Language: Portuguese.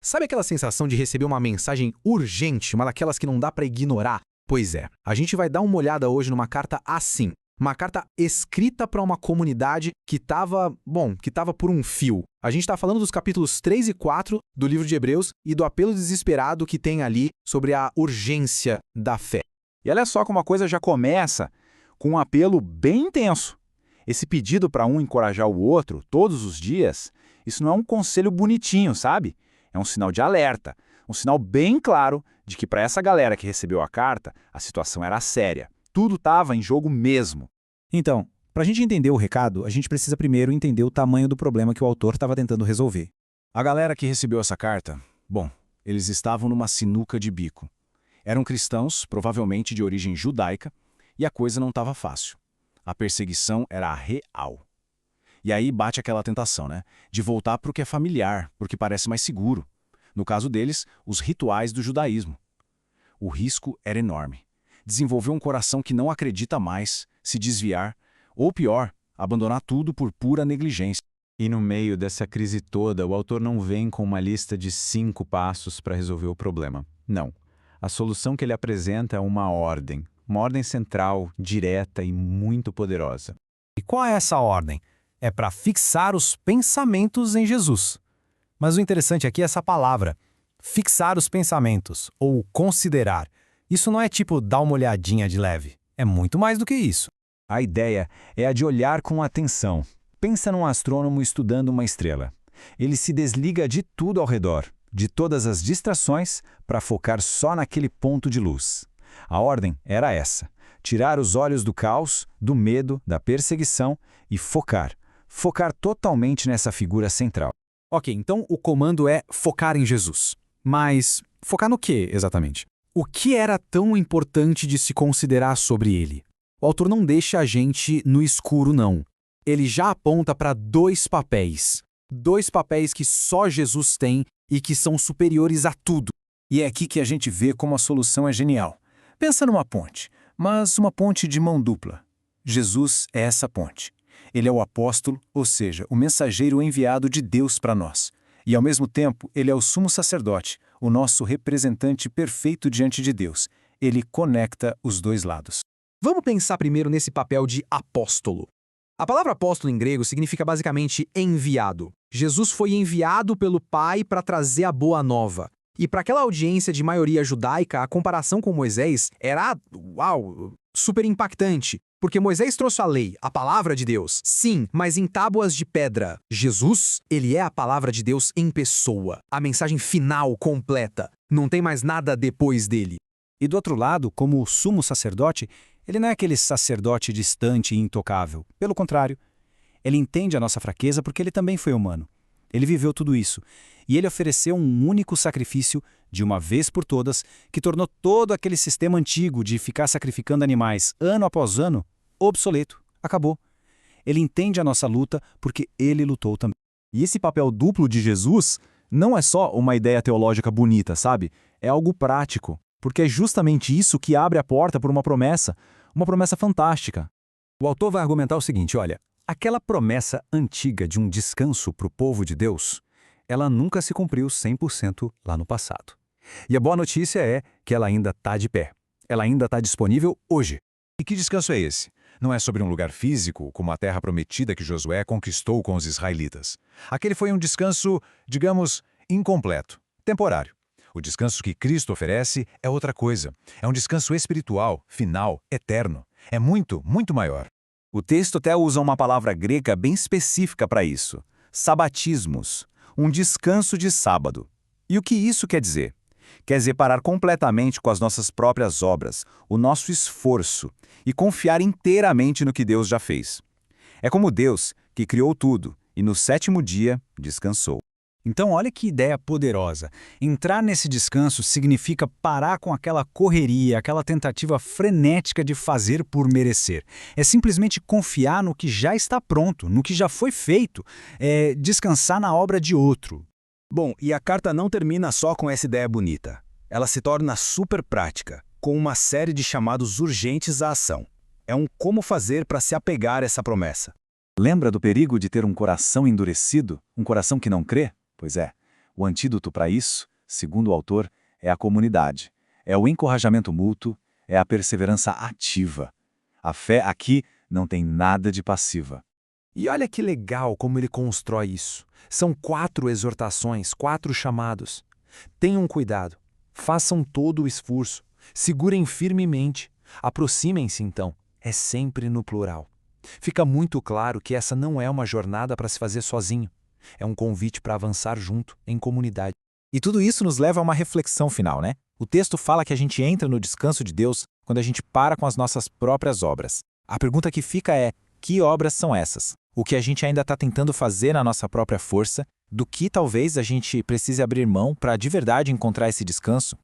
Sabe aquela sensação de receber uma mensagem urgente, uma daquelas que não dá para ignorar? Pois é, a gente vai dar uma olhada hoje numa carta assim. Uma carta escrita para uma comunidade que estava por um fio. A gente está falando dos capítulos 3 e 4 do livro de Hebreus e do apelo desesperado que tem ali sobre a urgência da fé. E olha só como a coisa já começa com um apelo bem intenso. Esse pedido para um encorajar o outro todos os dias, isso não é um conselho bonitinho, sabe? É um sinal de alerta, um sinal bem claro de que para essa galera que recebeu a carta, a situação era séria. Tudo estava em jogo mesmo. Então, para a gente entender o recado, a gente precisa primeiro entender o tamanho do problema que o autor estava tentando resolver. A galera que recebeu essa carta, eles estavam numa sinuca de bico. Eram cristãos, provavelmente de origem judaica, e a coisa não estava fácil. A perseguição era real. E aí bate aquela tentação, né? De voltar para o que é familiar, porque parece mais seguro. No caso deles, os rituais do judaísmo. O risco era enorme. Desenvolver um coração que não acredita mais, se desviar, ou pior, abandonar tudo por pura negligência. E no meio dessa crise toda, o autor não vem com uma lista de 5 passos para resolver o problema. Não. A solução que ele apresenta é uma ordem central, direta e muito poderosa. E qual é essa ordem? É para fixar os pensamentos em Jesus. Mas o interessante aqui é essa palavra, fixar os pensamentos, ou considerar. Isso não é tipo dar uma olhadinha de leve. É muito mais do que isso. A ideia é a de olhar com atenção. Pensa num astrônomo estudando uma estrela. Ele se desliga de tudo ao redor, de todas as distrações, para focar só naquele ponto de luz. A ordem era essa: tirar os olhos do caos, do medo, da perseguição e focar totalmente nessa figura central. Ok, então o comando é focar em Jesus. Mas focar no quê, exatamente? O que era tão importante de se considerar sobre ele? O autor não deixa a gente no escuro, não. Ele já aponta para 2 papéis. 2 papéis que só Jesus tem e que são superiores a tudo. E é aqui que a gente vê como a solução é genial. Pensa numa ponte, mas uma ponte de mão dupla. Jesus é essa ponte. Ele é o apóstolo, ou seja, o mensageiro enviado de Deus para nós. E, ao mesmo tempo, ele é o sumo sacerdote, o nosso representante perfeito diante de Deus. Ele conecta os 2 lados. Vamos pensar primeiro nesse papel de apóstolo. A palavra apóstolo em grego significa basicamente enviado. Jesus foi enviado pelo Pai para trazer a boa nova. E para aquela audiência de maioria judaica, a comparação com Moisés era, super impactante. Porque Moisés trouxe a lei, a palavra de Deus. Sim, mas em tábuas de pedra. Jesus, ele é a palavra de Deus em pessoa. A mensagem final, completa. Não tem mais nada depois dele. E do outro lado, como o sumo sacerdote, ele não é aquele sacerdote distante e intocável. Pelo contrário, ele entende a nossa fraqueza porque ele também foi humano. Ele viveu tudo isso. E ele ofereceu um único sacrifício, de uma vez por todas, que tornou todo aquele sistema antigo de ficar sacrificando animais ano após ano obsoleto. Acabou. Ele entende a nossa luta porque ele lutou também. E esse papel duplo de Jesus não é só uma ideia teológica bonita, sabe? É algo prático, porque é justamente isso que abre a porta para uma promessa fantástica. O autor vai argumentar o seguinte, olha, aquela promessa antiga de um descanso para o povo de Deus, ela nunca se cumpriu 100% lá no passado. E a boa notícia é que ela ainda está de pé. Ela ainda está disponível hoje. E que descanso é esse? Não é sobre um lugar físico, como a terra prometida que Josué conquistou com os israelitas. Aquele foi um descanso, digamos, incompleto, temporário. O descanso que Cristo oferece é outra coisa. É um descanso espiritual, final, eterno. É muito, muito maior. O texto até usa uma palavra grega bem específica para isso: sabatismos, um descanso de sábado. E o que isso quer dizer? Quer dizer parar completamente com as nossas próprias obras, o nosso esforço, e confiar inteiramente no que Deus já fez. É como Deus, que criou tudo, e no 7º dia descansou. Então olha que ideia poderosa. Entrar nesse descanso significa parar com aquela correria, aquela tentativa frenética de fazer por merecer. É simplesmente confiar no que já está pronto, no que já foi feito. É descansar na obra de outro. Bom, e a carta não termina só com essa ideia bonita. Ela se torna super prática, com uma série de chamados urgentes à ação. É um como fazer para se apegar a essa promessa. Lembra do perigo de ter um coração endurecido, um coração que não crê? Pois é, O antídoto para isso, segundo o autor, é a comunidade, é o encorajamento mútuo, é a perseverança ativa. A fé aqui não tem nada de passiva. E olha que legal como ele constrói isso. São 4 exortações, 4 chamados. Tenham cuidado, façam todo o esforço, segurem firmemente, aproximem-se então. É sempre no plural. Fica muito claro que essa não é uma jornada para se fazer sozinho. É um convite para avançar junto, em comunidade. E tudo isso nos leva a uma reflexão final, né? O texto fala que a gente entra no descanso de Deus quando a gente para com as nossas próprias obras. A pergunta que fica é: que obras são essas? O que a gente ainda está tentando fazer na nossa própria força, do que talvez a gente precise abrir mão para de verdade encontrar esse descanso?